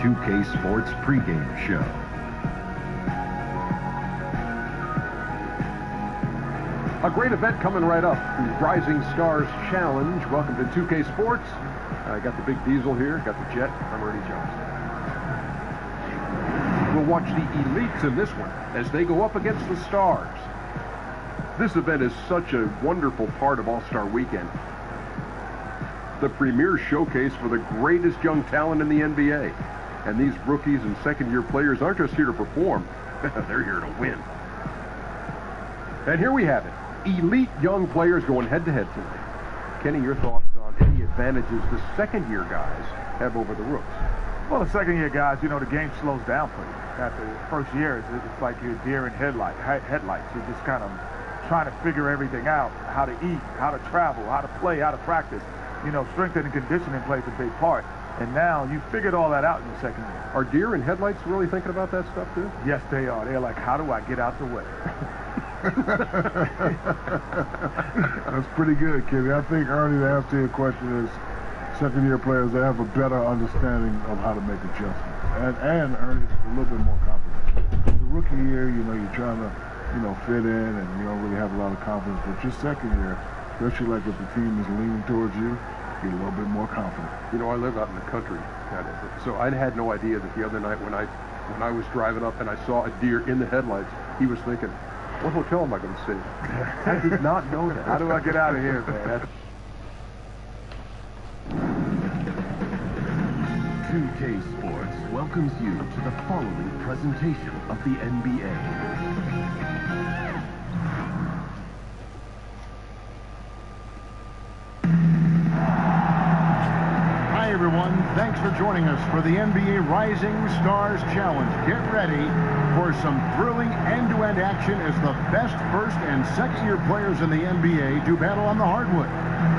2K Sports pregame show. A great event coming right up, the Rising Stars Challenge. Welcome to 2K Sports. I got the big diesel here, got the jet. I'm Ernie Johnson. We'll watch the elites in this one as they go up against the stars. This event is such a wonderful part of All-Star Weekend. The premier showcase for the greatest young talent in the NBA. And these rookies and second-year players aren't just here to perform, they're here to win. And here we have it, elite young players going head-to-head tonight. Kenny, your thoughts on any advantages the second-year guys have over the rooks? Well, the second-year guys, you know, the game slows down for you. After the first year, it's like you're deer in headlights. You're just kind of trying to figure everything out, how to eat, how to travel, how to play, how to practice. You know, strength and conditioning plays a big part. And now you figured all that out in the second year. Are deer in headlights really thinking about that stuff too? Yes, they are. They're like, how do I get out the way? That's pretty good, Kenny. I think, Ernie, the answer to your question is second-year players, they have a better understanding of how to make adjustments. And Ernie, a little bit more confidence. The rookie year, you know, you're trying to, you know, fit in and you don't really have a lot of confidence. But your second year, especially like if the team is leaning towards you, you're a little bit more confident. You know, I live out in the country, so I had no idea that the other night when I was driving up and I saw a deer in the headlights, he was thinking, what hotel am I going to stay at? I did not know that. How do I get out of here, man? 2K Sports welcomes you to the following presentation of the NBA. Hi everyone, thanks for joining us for the NBA Rising Stars Challenge. Get ready for some thrilling end-to-end action as the best first and second-year players in the NBA do battle on the hardwood.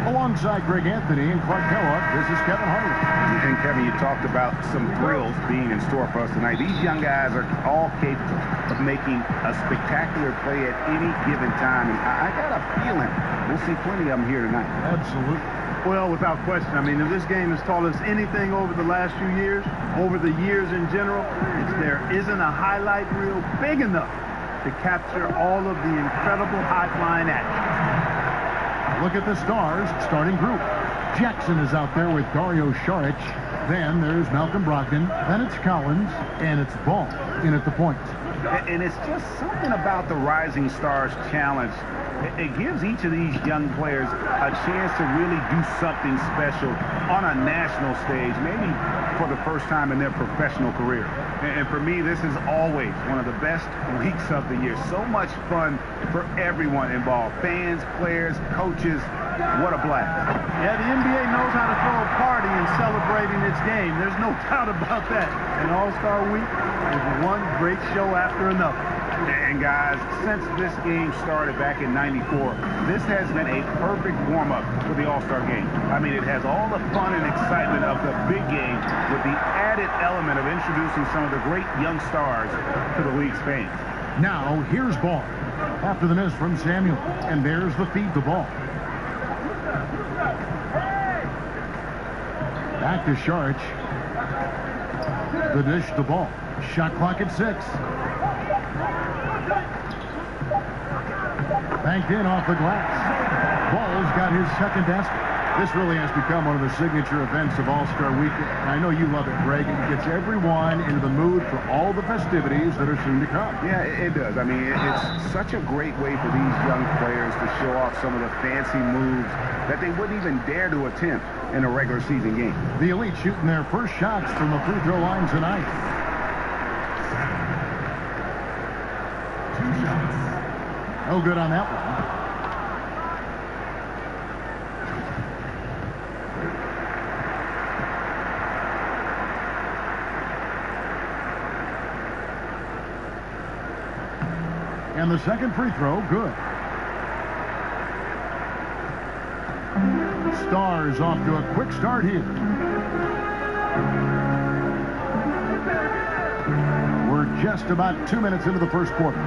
Alongside Greg Anthony and Clark Kellogg, this is Kevin Harlan. And Kevin, you talked about some thrills being in store for us tonight. These young guys are all capable of making a spectacular play at any given time. And I got a feeling we'll see plenty of them here tonight. Absolutely. Well, without question. I mean, if this game has taught us anything over the last few years, over the years in general, it's there isn't a highlight reel big enough to capture all of the incredible high-flying action. Look at the Stars starting group. Jackson is out there with Dario Saric. Then there's Malcolm Brogdon. Then it's Collins. And it's Ball in at the point. And it's just something about the Rising Stars Challenge. It gives each of these young players a chance to really do something special on a national stage, maybe for the first time in their professional career. And for me, this is always one of the best weeks of the year. So much fun for everyone involved. Fans, players, coaches. What a blast. Yeah, the NBA knows how to throw a party in celebrating its game. There's no doubt about that. And All-Star Week is one great show after another. And guys, since this game started back in '94, this has been a perfect warm-up for the All-Star game. I mean, it has all the fun and excitement of the big game with the added element of introducing some of the great young stars to the league's fans. Now, here's Ball. After the miss from Samuel. And there's the feed to Ball. Back to Saric. The dish to ball. Shot clock at 6. Banked in off the glass. Ball's got his second basket. This really has become one of the signature events of All-Star Weekend. I know you love it, Greg. It gets everyone into the mood for all the festivities that are soon to come. Yeah, it does. I mean, it's such a great way for these young players to show off some of the fancy moves that they wouldn't even dare to attempt in a regular season game. The Elite shooting their first shots from the free throw line tonight. 2 shots. No good on that one. And the second free throw, good. Stars off to a quick start here. We're just about 2 minutes into the first quarter.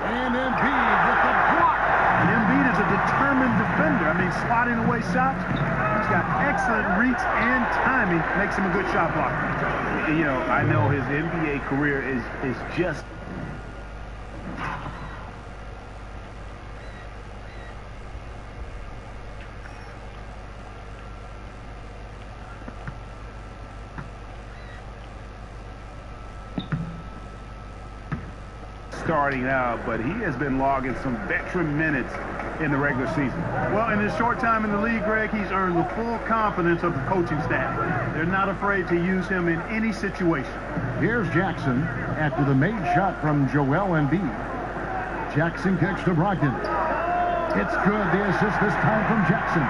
And Embiid with the block. And Embiid is a determined defender. I mean, slotting away shots. He's got excellent reach and timing. Makes him a good shot blocker. You know, I know his NBA career is just... starting out, but he has been logging some veteran minutes in the regular season. Well, in his short time in the league, Greg, he's earned the full confidence of the coaching staff. They're not afraid to use him in any situation. Here's Jackson after the made shot from Joel Embiid. Jackson kicks to Brogdon. It's good. The assist this time from Jackson.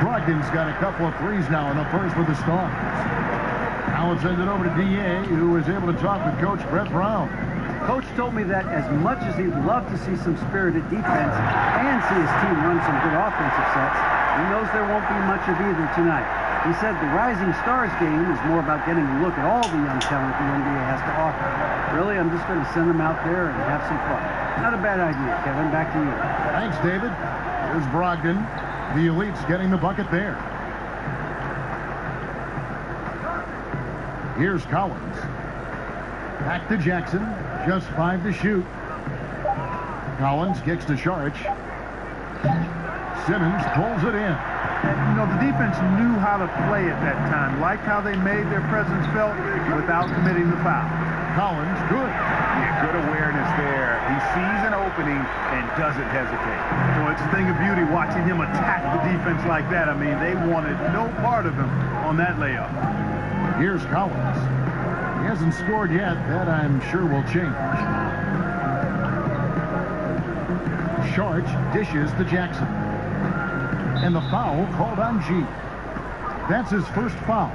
Brogdon's got a couple of threes now in the first with the Stars. Now it's send it over to D.A., who was able to talk with Coach Brett Brown. Coach told me that as much as he'd love to see some spirited defense and see his team run some good offensive sets, he knows there won't be much of either tonight. He said the Rising Stars game is more about getting a look at all the young talent the NBA has to offer. Really, I'm just going to send them out there and have some fun. Not a bad idea, Kevin. Back to you. Thanks, David. Here's Brogdon. The Elite's getting the bucket there. Here's Collins. Back to Jackson. Just 5 to shoot. Collins kicks to Saric. Simmons pulls it in. You know, the defense knew how to play at that time. Liked how they made their presence felt without committing the foul. Collins, good. Yeah, good awareness there. He sees an opening and doesn't hesitate. Well, it's a thing of beauty watching him attack the defense like that. I mean, they wanted no part of him on that layup. Here's Collins. He hasn't scored yet. That, I'm sure, will change. Saric dishes to Jackson. And the foul called on G. That's his first foul.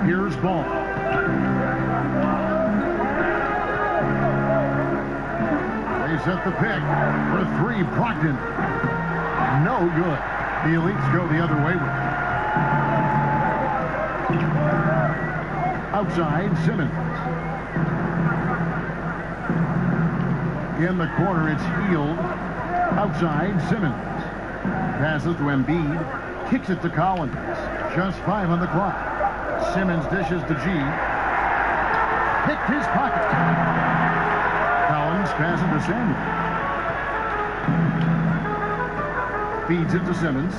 Here's Ball. They set the pick for 3. Brogdon. No good. The Elites go the other way with it. Outside, Simmons. In the corner, it's Hield. Outside, Simmons. Passes to Embiid. Kicks it to Collins. Just 5 on the clock. Simmons dishes to G. Picked his pocket. Collins passes to Samuel. Feeds it to Simmons.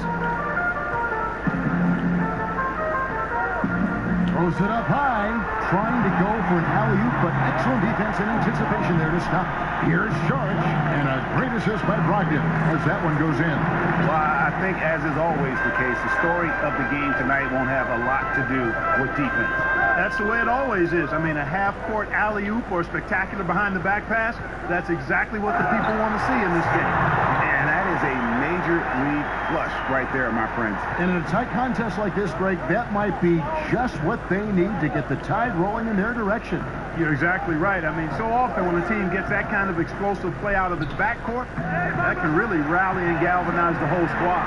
Throws it up high. Trying to go for an alley-oop, but excellent defense and anticipation there to stop. Here's Saric, and a great assist by Brogdon as that one goes in. Well, I think, as is always the case, the story of the game tonight won't have a lot to do with defense. That's the way it always is. I mean, a half-court alley-oop or spectacular behind-the-back pass, that's exactly what the people want to see in this game. And that is a major league flush right there, my friends. And in a tight contest like this, Greg, that might be just what they need to get the tide rolling in their direction. You're exactly right. I mean, so often when a team gets that kind of explosive play out of its backcourt, that can really rally and galvanize the whole squad.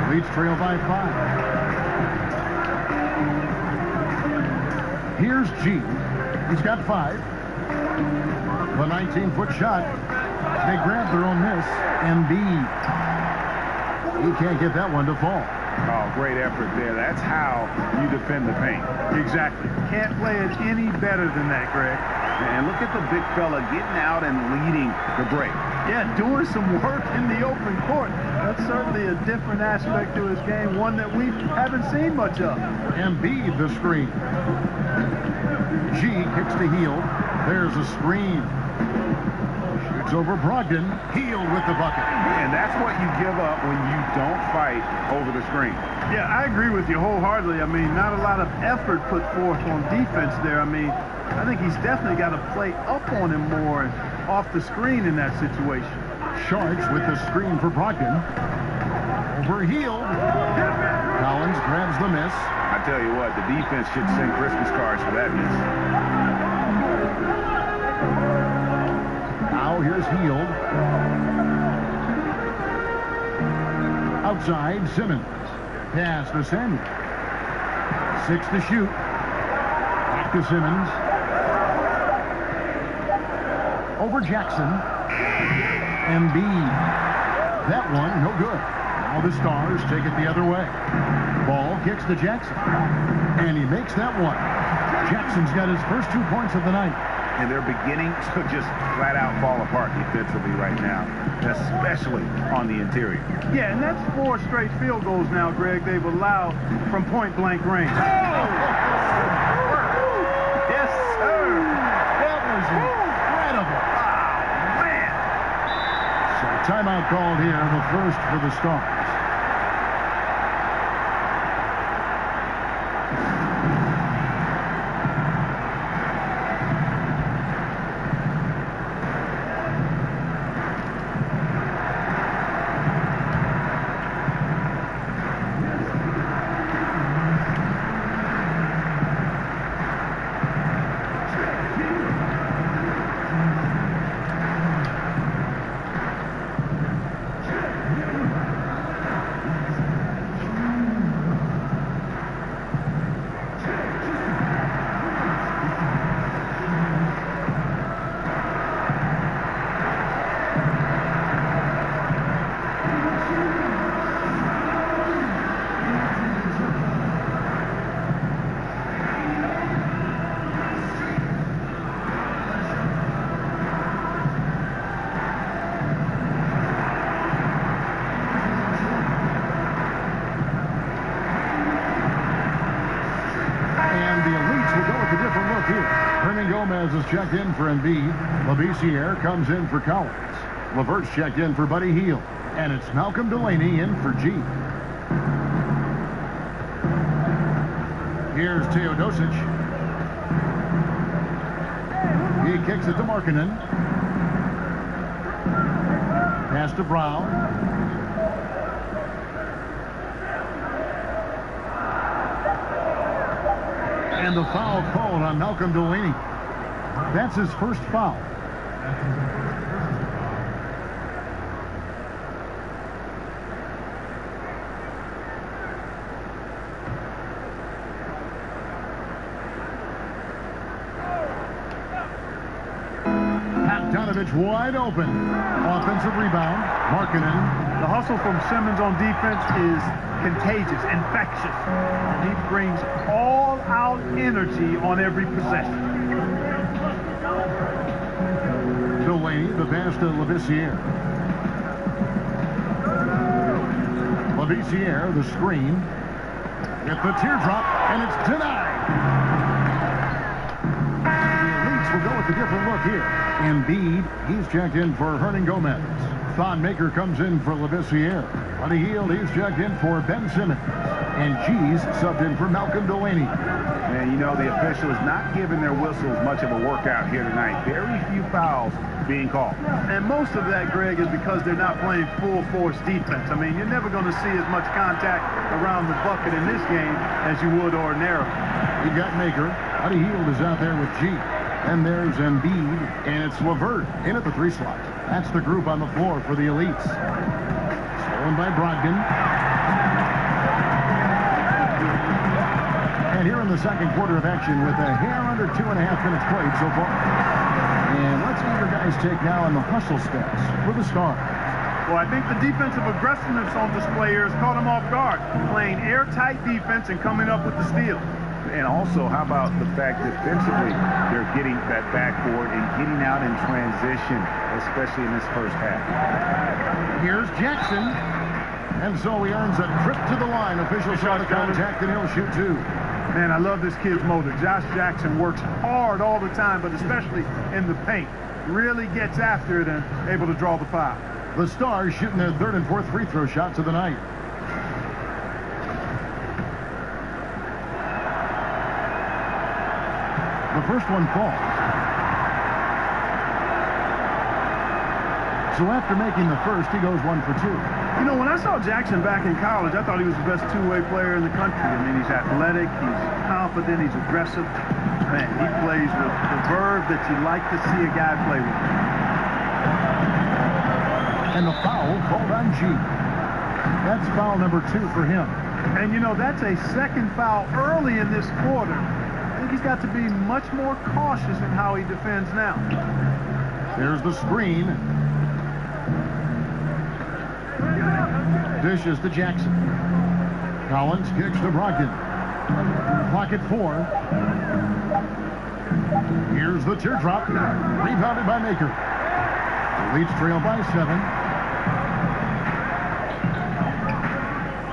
Leeds trail by 5. Here's G. He's got 5. The 19-foot shot. They grab their own miss. Embiid. He can't get that one to fall. Oh, great effort there. That's how you defend the paint. Exactly. Can't play it any better than that, Greg. And look at the big fella getting out and leading the break. Yeah, doing some work in the open court. That's certainly a different aspect to his game, one that we haven't seen much of. Embiid the screen. G kicks to Heel. There's a screen. Shoots over Brogdon. Heel with the bucket. And that's what you give up when you don't fight over the screen. Yeah, I agree with you wholeheartedly. I mean, not a lot of effort put forth on defense there. I mean, I think he's definitely got to play up on him more off the screen in that situation. Charged with the screen for Brogdon. Overhealed. Collins grabs the miss. I tell you what, the defense should send Christmas cards for that miss. Now here's Heald. Outside, Simmons. Pass to Samuel. 6 to shoot. Back to Simmons. Over Jackson. Embiid. That one, no good. Now the Stars take it the other way. Ball kicks to Jackson. And he makes that one. Jackson's got his first 2 points of the night. And they're beginning to just flat out fall apart defensively right now, especially on the interior. Yeah, and that's 4 straight field goals now, Greg, they've allowed from point-blank range. Oh! Yes, sir. That was incredible. Oh, man. So timeout called here, the first for the Stars. Is checked in for Embiid. Labissiere comes in for Collins. LeVert's checked in for Buddy Hield. And it's Malcolm Delaney in for G. Here's Teodosic. He kicks it to Markkanen. Pass to Brown. And the foul called on Malcolm Delaney. That's his first foul. Bogdanovich wide open. Offensive rebound. Markkanen. The hustle from Simmons on defense is contagious, infectious. And he brings all-out energy on every possession. Delaney, the pass to Labissiere. Labissiere, the screen. Get the teardrop, and it's denied. The Elites will go with a different look here. Embiid, he's checked in for Hernan Gomez. Thon Maker comes in for Labissiere. Buddy Hield, he's checked in for Ben Simmons. And G's subbed in for Malcolm Delaney. And you know, the official is not giving their whistles much of a workout here tonight. Very few fouls being called. And most of that, Greg, is because they're not playing full-force defense. I mean, you're never going to see as much contact around the bucket in this game as you would ordinarily. We got Maker. Buddy Hield is out there with G. And there's Embiid, and it's LeVert in at the 3 slot. That's the group on the floor for the Elites. Stolen by Brogdon. And here in the second quarter of action with a hair under 2.5 minutes played so far. Let's get your guys' take now on the hustle stats for the Stars. Well, I think the defensive aggressiveness on display here has caught them off guard, playing airtight defense and coming up with the steal. And also, how about the fact defensively, they're getting that backboard and getting out in transition, especially in this first half. Here's Jackson. And so he earns a trip to the line. Officials saw the contact, and he'll shoot two. Man, I love this kid's motor. Josh Jackson works hard all the time, but especially in the paint. Really gets after it and able to draw the foul. The Stars shooting their third and fourth free throw shots of the night. The first one falls. So after making the first, he goes 1 for 2. You know, when I saw Jackson back in college, I thought he was the best two-way player in the country. I mean, he's athletic, he's confident, he's aggressive. Man, he plays with the verve that you like to see a guy play with. And the foul called on G. That's foul number 2 for him. And, you know, that's a second foul early in this quarter. I think he's got to be much more cautious in how he defends now. There's the screen. Dishes to Jackson. Collins kicks to Brogdon. Clock at 4. Here's the teardrop. Rebounded by Maker. The Leafs trail by 7.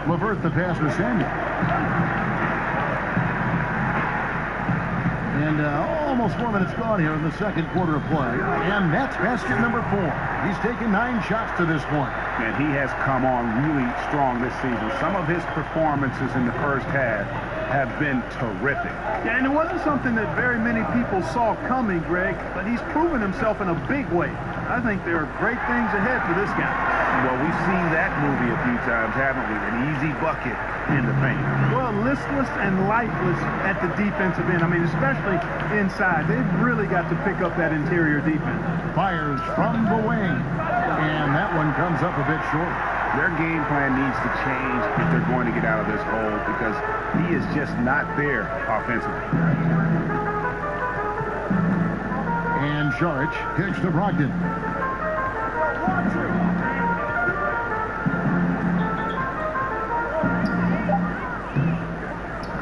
LeVert the pass to Samuel. And almost 4 minutes gone here in the second quarter of play. And that's basket number 4. He's taken 9 shots to this point. And he has come on really strong this season. Some of his performances in the first half have been terrific. Yeah, and it wasn't something that very many people saw coming, Greg, but he's proven himself in a big way. I think there are great things ahead for this guy. Well, we've seen that movie a few times, haven't we? An easy bucket in the paint. Well, listless and lifeless at the defensive end. I mean, especially inside. They've really got to pick up that interior defense. Fires from the wing. And that one comes up a bit short. Their game plan needs to change if they're going to get out of this hole because he is just not there offensively. And Saric kicks to Brogdon.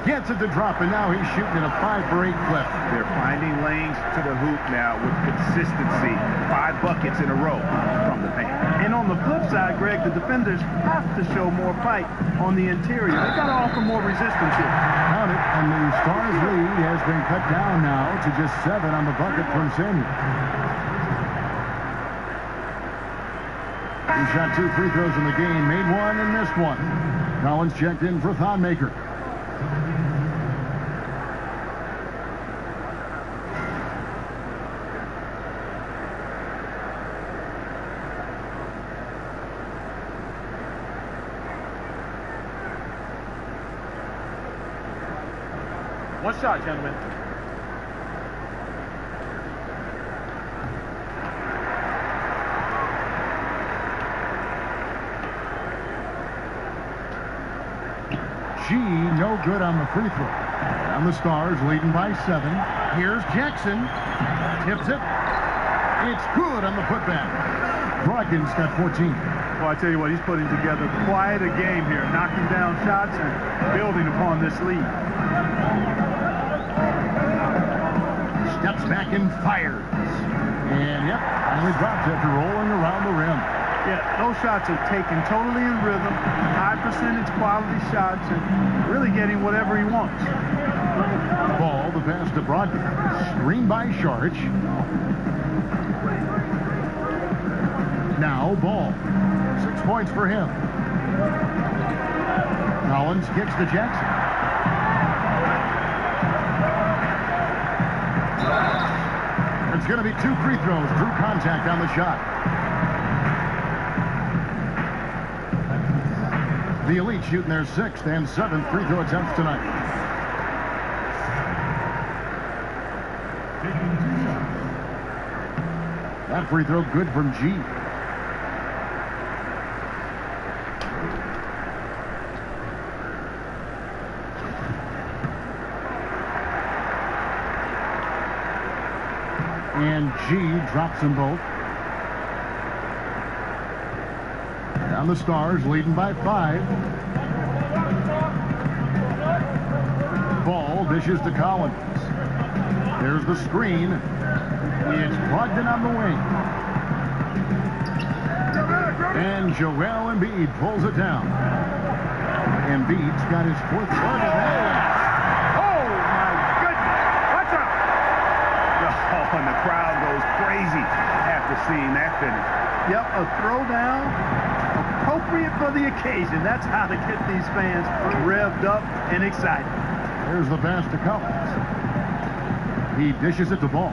Gets it to drop, and now he's shooting at a 5 for 8 clip. They're finding lanes to the hoop now with consistency. 5 buckets in a row from the paint. And on the flip side, Greg, the defenders have to show more fight on the interior. They've got to offer more resistance here. Count it, and the Stars' lead has been cut down now to just 7 on the bucket from Samuel. He shot 2 free throws in the game, made 1 and missed 1. Collins checked in for Thonmaker. One shot, gentlemen. G, no good on the free throw. And the Stars leading by 7. Here's Jackson. Tips it. It's good on the putback. Brogdon's got 14. Well, I tell you what, he's putting together quite a game here, knocking down shots and building upon this lead. Steps back and fires. And, yep, finally drops after rolling around the rim. Yeah, those shots are taken totally in rhythm, high percentage quality shots, and really getting whatever he wants. Ball, the pass to Brogdon. Screen by Saric. Now Ball. 6 points for him. Collins kicks to Jackson. It's going to be 2 free throws. Drew contact on the shot. The Elite shooting their 6th and 7th free throw attempts tonight. That free throw good from G. And G drops them both. Now the Stars leading by 5. Ball dishes to Collins. There's the screen. It's Brogdon on the wing. And Joel Embiid pulls it down. Embiid's got his 4th target. Oh, my goodness. Watch out. Oh, and the crowd goes crazy after seeing that finish. Yep, a throwdown appropriate for the occasion. That's how to get these fans revved up and excited. There's the pass to Collins. He dishes it to Ball.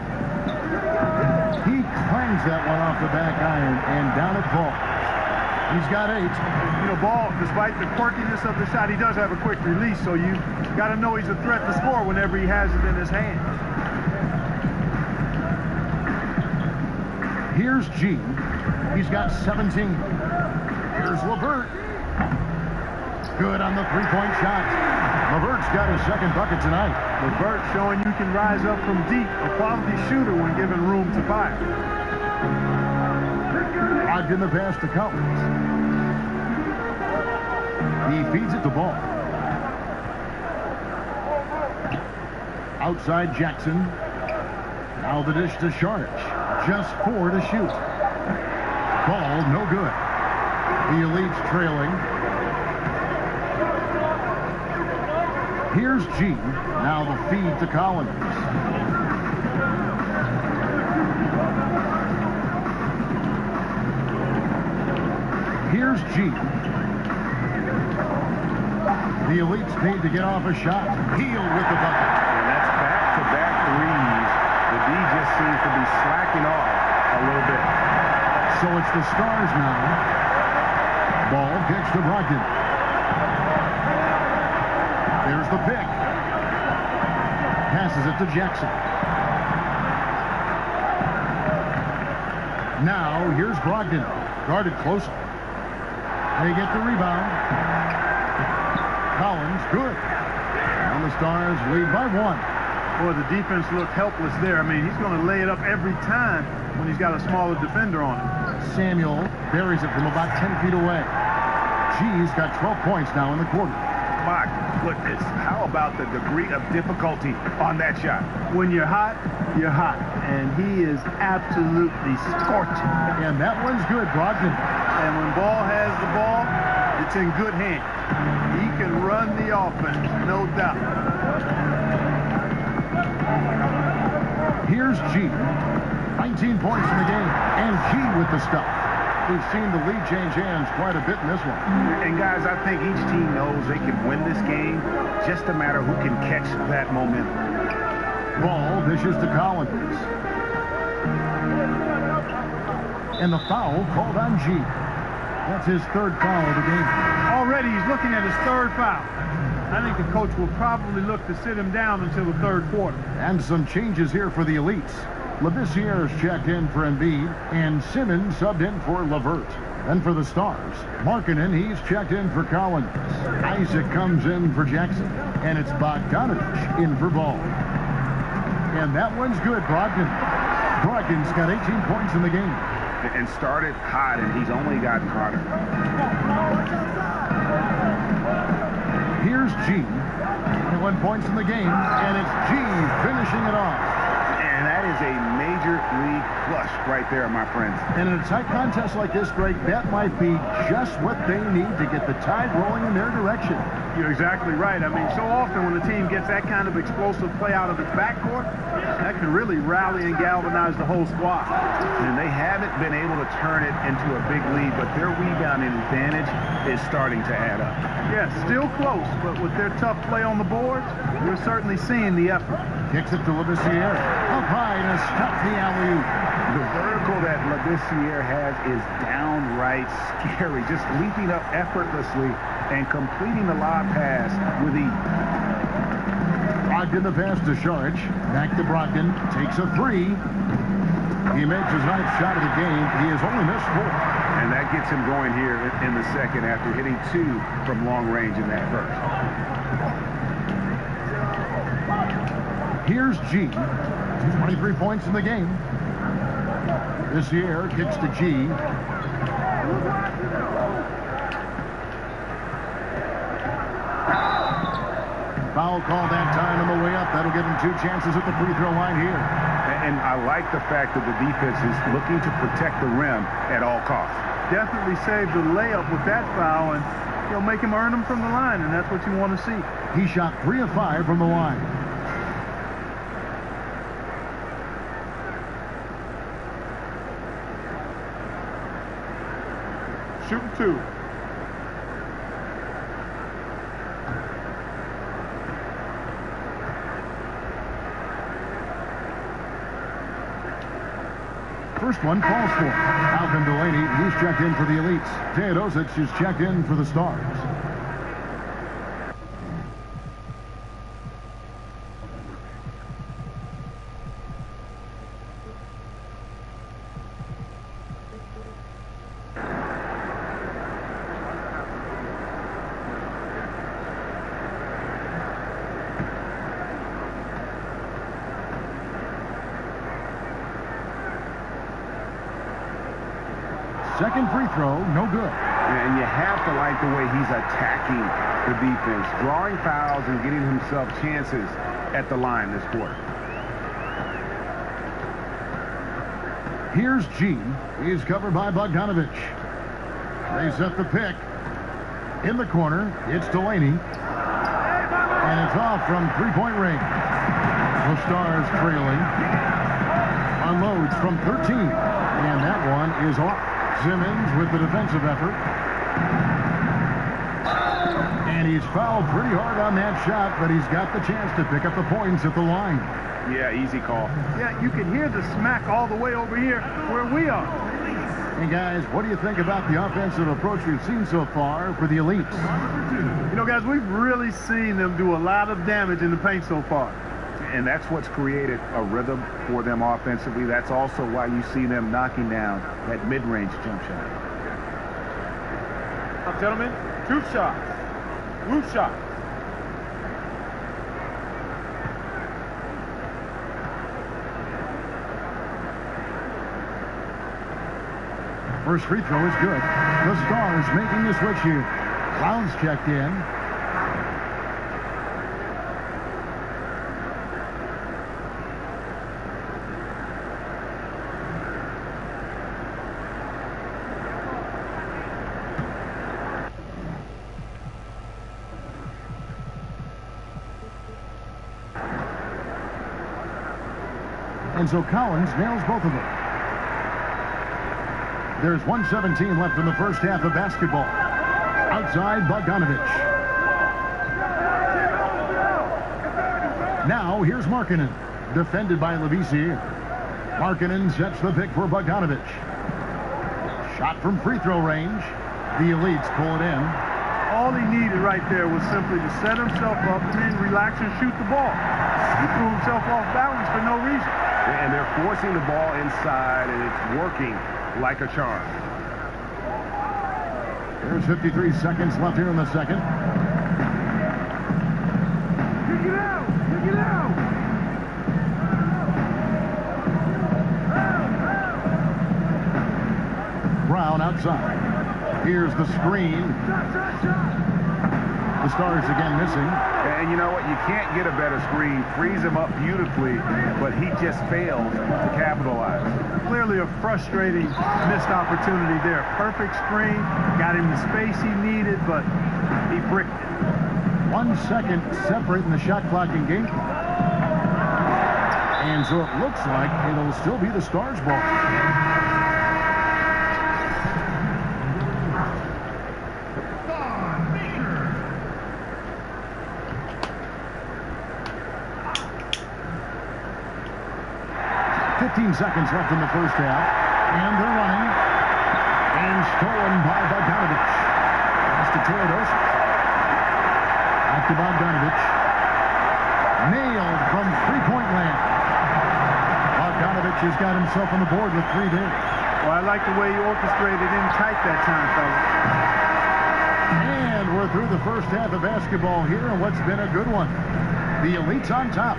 He clangs that one off the back iron and down at Ball. He's got 8. You know, Ball, despite the quirkiness of the shot, he does have a quick release, so you got to know he's a threat to score whenever he has it in his hand. Here's G. He's got 17. Here's LeVert. Good on the 3-point shot. LeVert's got his 2nd bucket tonight. LeVert showing you can rise up from deep, a quality shooter when given room to fire. Brogdon the pass to Collins. He feeds it to Ball. Outside Jackson. Now the dish to Sharge. Just 4 to shoot. Ball no good. The Elite's trailing. Here's G. Now the feed to Collins. Here's G. The Elites need to get off a shot. Healed with the bucket. And that's back-to-back threes. The D just seems to be slacking off a little bit. So it's the Stars now. Ball kicks to Brogdon. There's the pick. Passes it to Jackson. Now here's Brogdon. Guarded closely. They get the rebound. Collins, good. And the Stars lead by 1. Boy, the defense looked helpless there. I mean, he's going to lay it up every time when he's got a smaller defender on him. Samuel buries it from about 10 feet away. G's got 12 points now in the quarter. My goodness, how about the degree of difficulty on that shot? When you're hot, you're hot. And he is absolutely scorching. And that one's good, Brogdon. And when Ball has the ball, it's in good hands. He can run the offense, no doubt. Here's G. 19 points in the game. And G with the stop. We've seen the lead change hands quite a bit in this one. And guys, I think each team knows they can win this game. Just a matter who can catch that momentum. Ball dishes to Collins. And the foul called on G. That's his 3rd foul of the game. Already he's looking at his 3rd foul. I think the coach will probably look to sit him down until the 3rd quarter. And some changes here for the Elites. Lavissier's checked in for Embiid, and Simmons subbed in for LeVert. Then for the Stars, Markkanen, he's checked in for Collins. Isaac comes in for Jackson, and it's Bogdanovich in for Ball. And that one's good, Brogdon. Brogdon's got 18 points in the game. And started hot, and he's only gotten hotter. Here's G. 21 points in the game, and it's G finishing it off. And that is a major league flush right there, my friends. And in a tight contest like this, Greg, that might be just what they need to get the tide rolling in their direction. You're exactly right. I mean, so often when a team gets that kind of explosive play out of its backcourt, that can really rally and galvanize the whole squad. And they haven't been able to turn it into a big lead, but their rebounding advantage is starting to add up. Yeah, still close, but with their tough play on the boards, we're certainly seeing the effort. Kicks it to Labissiere. Up high to stop the alley-oop. The vertical that Labissiere has is downright scary, just leaping up effortlessly and completing the lob pass with ease. Brogdon the pass to Sharge. Back to Brogdon. Takes a 3. He makes his 9th shot of the game. He has only missed 4. And that gets him going here in the second after hitting 2 from long range in that first. Here's G. 23 points in the game. This year, kicks to G. Foul call that time on the way up. That'll give him 2 chances at the free throw line here. And I like the fact that the defense is looking to protect the rim at all costs. Definitely saved the layup with that foul, and you'll make him earn them from the line, and that's what you want to see. He shot 3 of 5 from the line. Shooting 2. First one falls for Malcolm Delaney. He's checked in for the Elites. Teodosic is checked in for the Stars. Second free throw, no good. And you have to like the way he's attacking the defense, drawing fouls and getting himself chances at the line this quarter. Here's G. He's covered by Bogdanovich. They set the pick. In the corner, it's Delaney. And it's off from three-point range. The Stars trailing. Unloads from 13. And that one is off. Simmons with the defensive effort. And he's fouled pretty hard on that shot, but he's got the chance to pick up the points at the line. Yeah, easy call. Yeah, you can hear the smack all the way over here where we are. Hey, guys, what do you think about the offensive approach we've seen so far for the Elites? You know, guys, we've really seen them do a lot of damage in the paint so far. And that's what's created a rhythm for them offensively. That's also why you see them knocking down that mid-range jump shot. Now, gentlemen, 2 shots. Loose shots. First free throw is good. The Stars making the switch here. Clowns checked in. And so Collins nails both of them. There's 1:17 left in the first half of basketball. Outside, Bogdanovich. Now, here's Markkanen. Defended by Levisier. Markkanen sets the pick for Bogdanovich. Shot from free throw range. The Elites pull it in. All he needed right there was simply to set himself up and then relax and shoot the ball. He threw himself off balance for no reason. And they're forcing the ball inside, and it's working like a charm. There's 53 seconds left here in the second. Kick it out! Kick it out! Brown outside. Here's the screen. The Stars again missing. And you know what? You can't get a better screen. Frees him up beautifully, but he just fails to capitalize. Clearly a frustrating missed opportunity there. Perfect screen, got him the space he needed, but he bricked it. 1 second separating the shot clock and game clock. And so it looks like it'll still be the Stars' ball. 15 seconds left in the first half. And they're running. And stolen by Bogdanovich. Pass to Teodosic. Back to Bogdanovich. Nailed from three-point land. Bogdanovich has got himself on the board with 3 there. Well, I like the way he orchestrated in tight that time, fellas. And we're through the first half of basketball here, and what's been a good one. The Elites on top,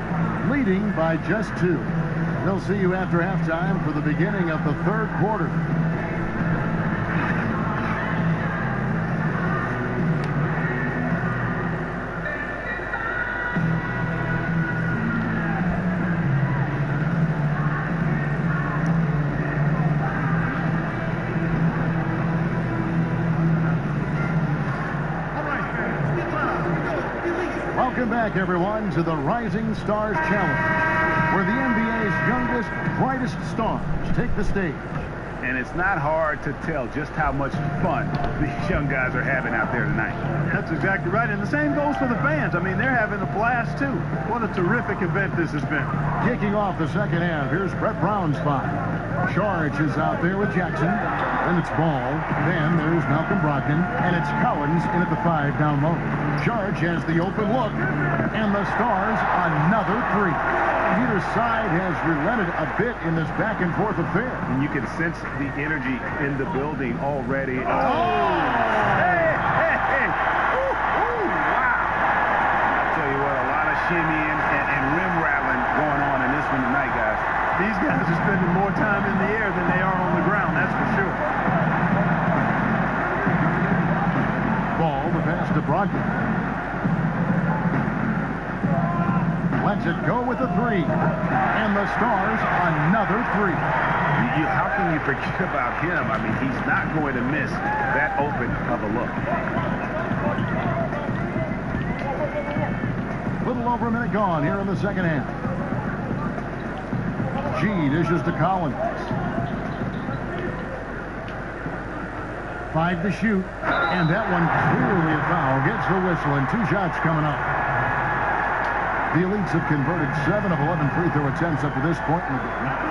leading by just 2. We'll see you after halftime for the beginning of the third quarter. Welcome back, everyone, to the Rising Stars Challenge, where the NBA's youngest, brightest stars take the stage. And it's not hard to tell just how much fun these young guys are having out there tonight. That's exactly right, and the same goes for the fans. I mean, they're having a blast, too. What a terrific event this has been. Kicking off the second half, here's Brett Brown's five. Charge is out there with Jackson. Then it's Ball. Then there's Malcolm Brogdon. And it's Collins in at the 5 down low. Charge has the open look. And the Stars another 3. Either side has relented a bit in this back-and-forth affair. And you can sense the energy in the building already. Oh! Hey! Ooh, wow! I tell you what, a lot of shimmying and rim rattling going on in this one tonight, guys. These guys are spending more time in the air than they are on the ground, that's for sure. Ball, the pass to Brogdon. Lets it go with the 3. And the Stars another 3. How can you forget about him? I mean, he's not going to miss that open of a look. A little over a minute gone here in the second half. G dishes to Collins. 5 to shoot. And that one clearly a foul. Gets the whistle and 2 shots coming up. The Elites have converted 7 of 11 free throw attempts up to this point in the game.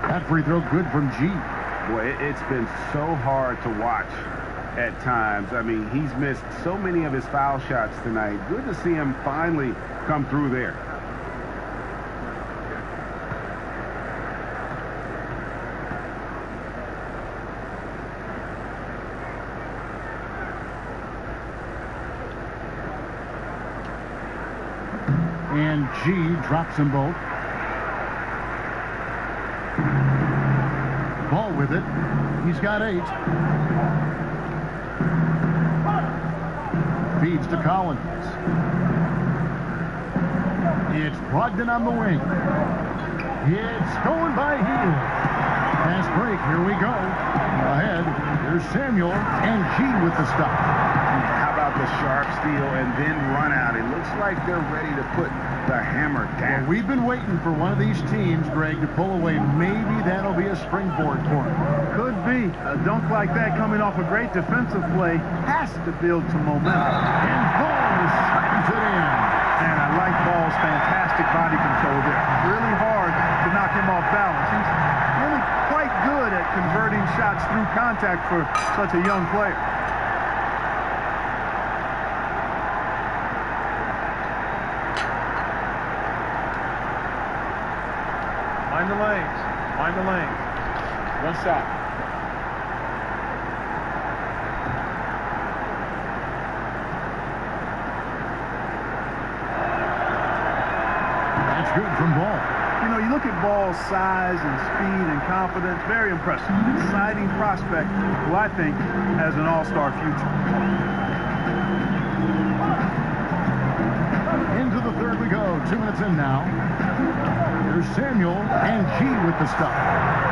That free throw good from G. Boy, it's been so hard to watch at times. I mean, he's missed so many of his foul shots tonight. Good to see him finally come through there. And G drops them both. Ball with it. He's got 8. Feeds to Collins. It's Brogdon on the wing. It's stolen by Hill. Fast break. Here we go. Ahead. There's Samuel and G with the stop. How about the sharp steal and then run out? It looks like they're ready to put the hammer down. Well, we've been waiting for one of these teams, Greg, to pull away. Maybe that'll be a springboard for him. Could be. A dunk like that coming off a great defensive play has to build some momentum. And Ball slams it in. And I like Ball's fantastic body control there. Really hard to knock him off balance. He's really quite good at converting shots through contact for such a young player. Mind the lanes. Mind the lanes. One shot. That's good from Ball. You know, you look at Ball's size and speed and confidence, very impressive. Exciting prospect who I think has an all-star future. Into the third we go. 2 minutes in now. There's Samuel and G with the stop.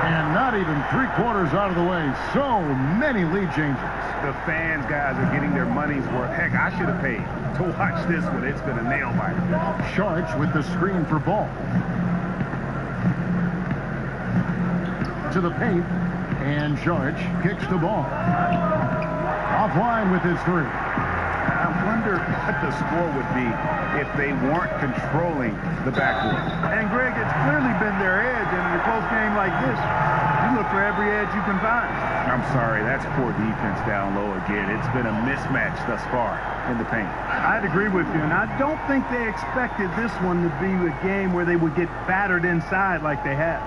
And not even 3/4 out of the way. So many lead changes. The fans, guys, are getting their money's worth. Heck, I should have paid to watch this one. It's been a nail biter. Charge with the screen for Ball. To the paint. And Charge kicks the ball. offline with his three. I wonder what the score would be if they weren't controlling the backcourt. And, Greg, it's clearly been their edge, and in a close game like this, you look for every edge you can find. I'm sorry, that's poor defense down low again. It's been a mismatch thus far in the paint. I'd agree with you, and I don't think they expected this one to be a game where they would get battered inside like they have.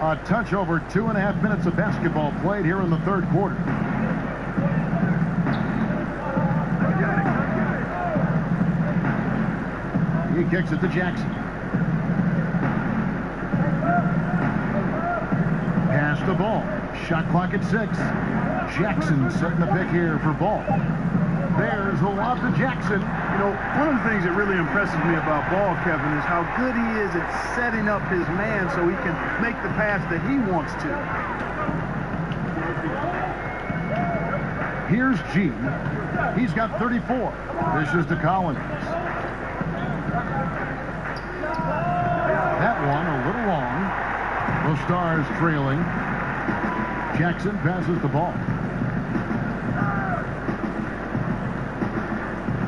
A touch over 2.5 minutes of basketball played here in the third quarter. He kicks it to Jackson. Pass the ball. Shot clock at 6. Jackson setting the pick here for Ball. There's a lob to Jackson. You know, one of the things that really impresses me about Ball, Kevin, is how good he is at setting up his man so he can make the pass that he wants to. Here's G. He's got 34. Dishes to Collins. That one a little long. The Stars trailing. Jackson passes the ball.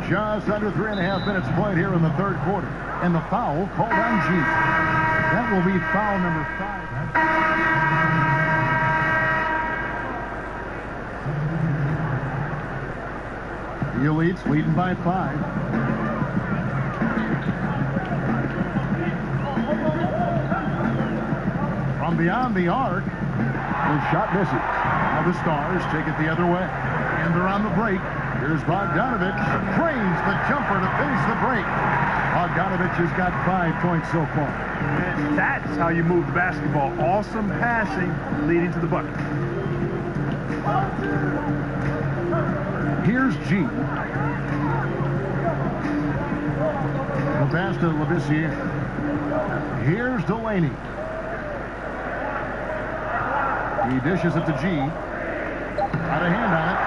Just under 3.5 minutes played here in the third quarter. And the foul called on G. That will be foul number 5. The Elites leading by 5. From beyond the arc, the shot misses. Now the Stars take it the other way. And they're on the break. Here's Bogdanovich. Cranes the jumper to finish the break. Bogdanovich has got 5 points so far. And that's how you move the basketball. Awesome passing leading to the bucket. Here's G. The pass to Labissiere. Here's Delaney. He dishes it to G. Got a hand on it.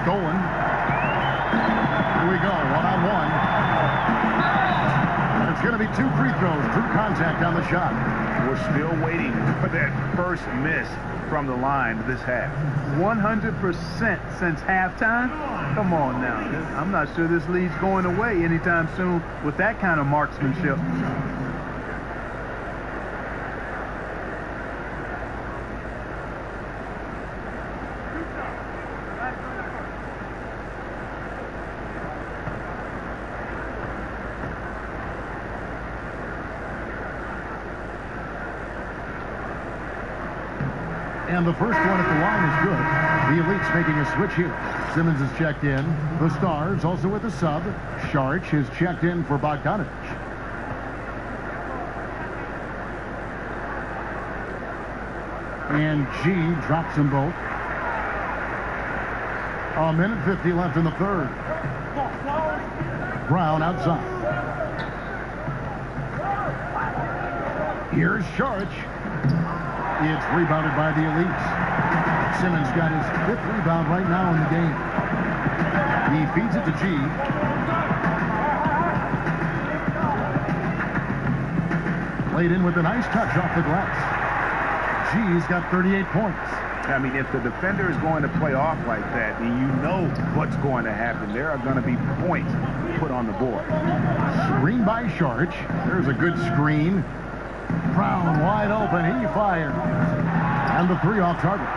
Stolen. Here we go, one-on-one. And it's going to be 2 free throws. True contact on the shot. We're still waiting for that first miss from the line this half. 100% since halftime? Come on now. I'm not sure this lead's going away anytime soon with that kind of marksmanship. And the first one at the line is good. The Elites making a switch here. Simmons is checked in. The Stars also with a sub. Sharch is checked in for Bogdanovich. And G drops them both. 1:50 left in the third. Brown outside. Here's Sharch. It's rebounded by the Elites. Simmons got his 5th rebound right now in the game. He feeds it to G. Played in with a nice touch off the glass. G's got 38 points. I mean, if the defender is going to play off like that, then you know what's going to happen. There are going to be points put on the board. Screen by Sharch. There's a good screen. Brown wide open. He fired. And the 3 off target.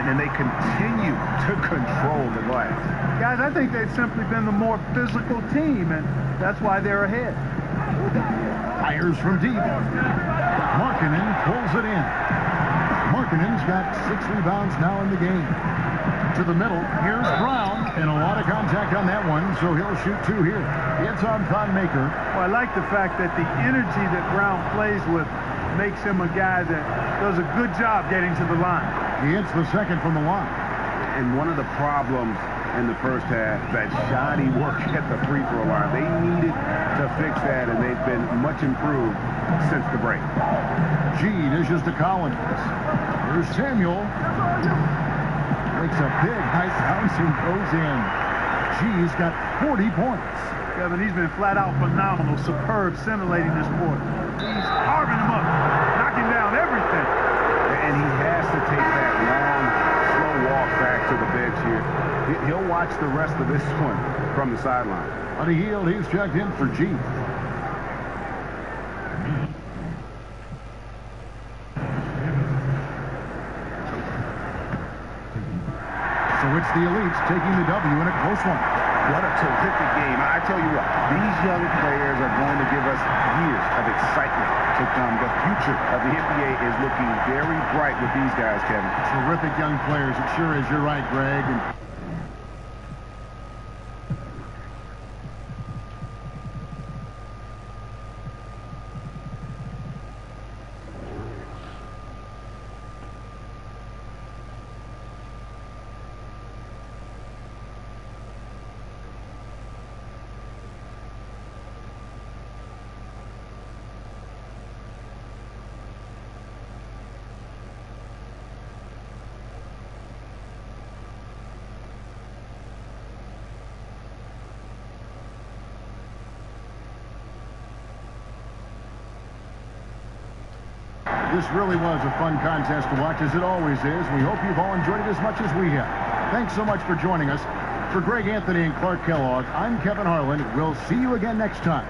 And they continue to control the glass. Guys, I think they've simply been the more physical team, and that's why they're ahead. Fires from deep. Markkanen pulls it in. Markkanen's got 6 rebounds now in the game. To the middle. Here's Brown. And a lot of contact on that one, so he'll shoot 2 here. It's on Thon Maker. Well, I like the fact that the energy that Brown plays with makes him a guy that does a good job getting to the line. He hits the second from the line. And one of the problems in the first half, that shoddy work at the free throw line. They needed to fix that, and they've been much improved since the break. G dishes to Collins. Here's Samuel. Makes a big high bounce and goes in. G's got 40 points. Kevin, he's been flat out phenomenal, superb, scintillating this quarter. He's carving him up, knocking down everything. And he has to take that long, slow walk back to the bench here. He'll watch the rest of this one from the sideline. On the heel, he's checked in for G. So it's the elites taking the W in a close one. What a terrific game. I tell you what, these young players are going to give us years of excitement to come. The future of the NBA is looking very bright with these guys, Kevin. Terrific young players. It sure is. You're right, Greg. And this really was a fun contest to watch, as it always is. We hope you've all enjoyed it as much as we have. Thanks so much for joining us. For Greg Anthony and Clark Kellogg, I'm Kevin Harlan. We'll see you again next time.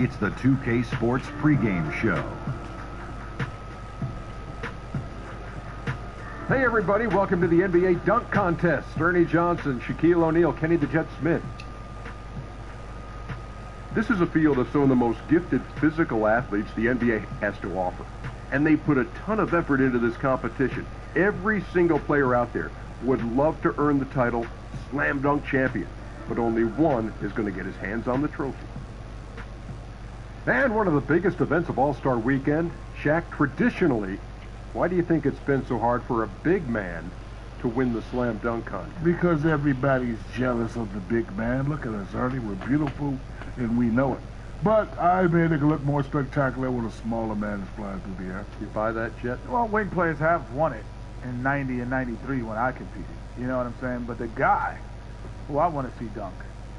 It's the 2K Sports pregame show. Hey everybody, welcome to the NBA dunk contest. Ernie Johnson, Shaquille O'Neal, Kenny the Jet Smith. This is a field of some of the most gifted physical athletes the NBA has to offer. And they put a ton of effort into this competition. Every single player out there would love to earn the title Slam Dunk Champion, but only one is going to get his hands on the trophy. And one of the biggest events of All-Star Weekend, Shaq, traditionally, why do you think it's been so hard for a big man to win the slam dunk contest? Because everybody's jealous of the big man. Look at us, Ernie. We're beautiful, and we know it. But I made it look more spectacular when a smaller man is flying through the air. You buy that, Jet? Well, wing players have won it in 90 and 93 when I competed. You know what I'm saying? But the guy who I want to see dunk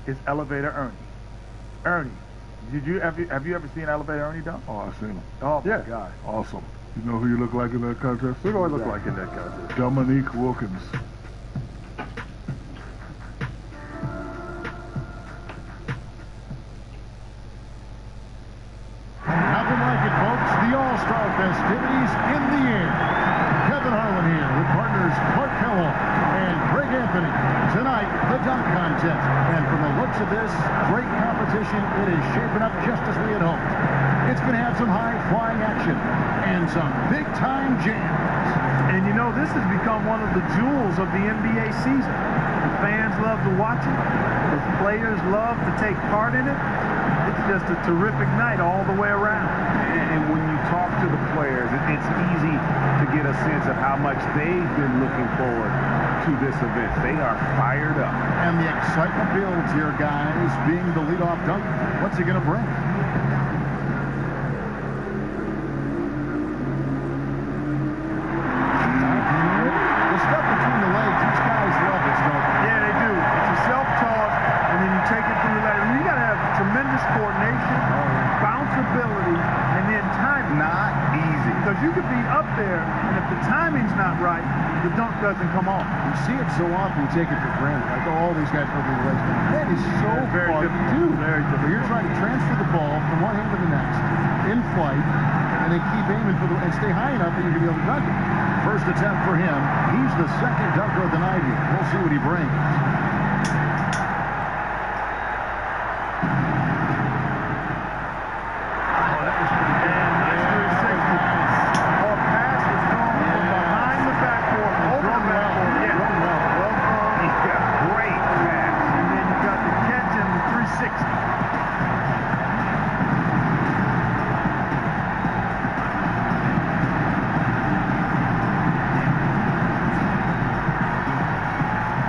is Elevator Ernie. Ernie, have you ever seen Elevator Ernie dunk? Oh, I've seen him. Oh, my God. Awesome. You know who you look like in that contest? Who do I look like in that contest? Dominique Wilkins. Nothing like it, folks. The All-Star festivities in the air. Kevin Harlan here with partners Clark Howell and Greg Anthony. Tonight, the dunk contest. And from the looks of this, great competition. It is shaping up just as we had hoped. It's going to have some high-flying action and some big-time jams. And you know, this has become one of the jewels of the NBA season. The fans love to watch it. The players love to take part in it. It's just a terrific night all the way around. And when you talk to the players, it's easy to get a sense of how much they've been looking forward to this event. They are fired up. And the excitement builds here, guys. Being the leadoff dunk, what's he going to bring? The stuff between the legs, these guys love this, don't they? Yeah, they do. It's a self-toss, and then you take it through the leg. You got to have tremendous coordination you could be up there, and if the timing's not right, the dunk doesn't come off. You see it so often, we take it for granted. Like, oh, all these guys over the legs. That is so Very hard to difficult. do. Very difficult. You're trying to transfer the ball from one hand to the next in flight, and then keep aiming for and stay high enough that you can be able to dunk it. First attempt for him. He's the second dunker of the night here. We'll see what he brings.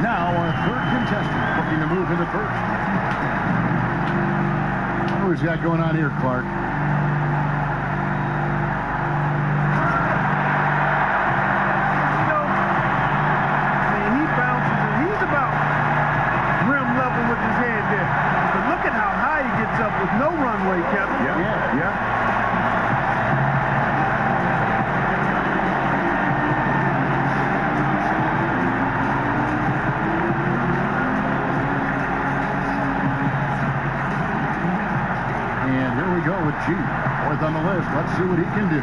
Now our third contestant looking to move into first. What has he got going on here, Clark? He bounces and he's about rim level with his head there. But look at how high he gets up with no runway, Kevin. Yeah. And here we go with G. Fourth on the list. Let's see what he can do.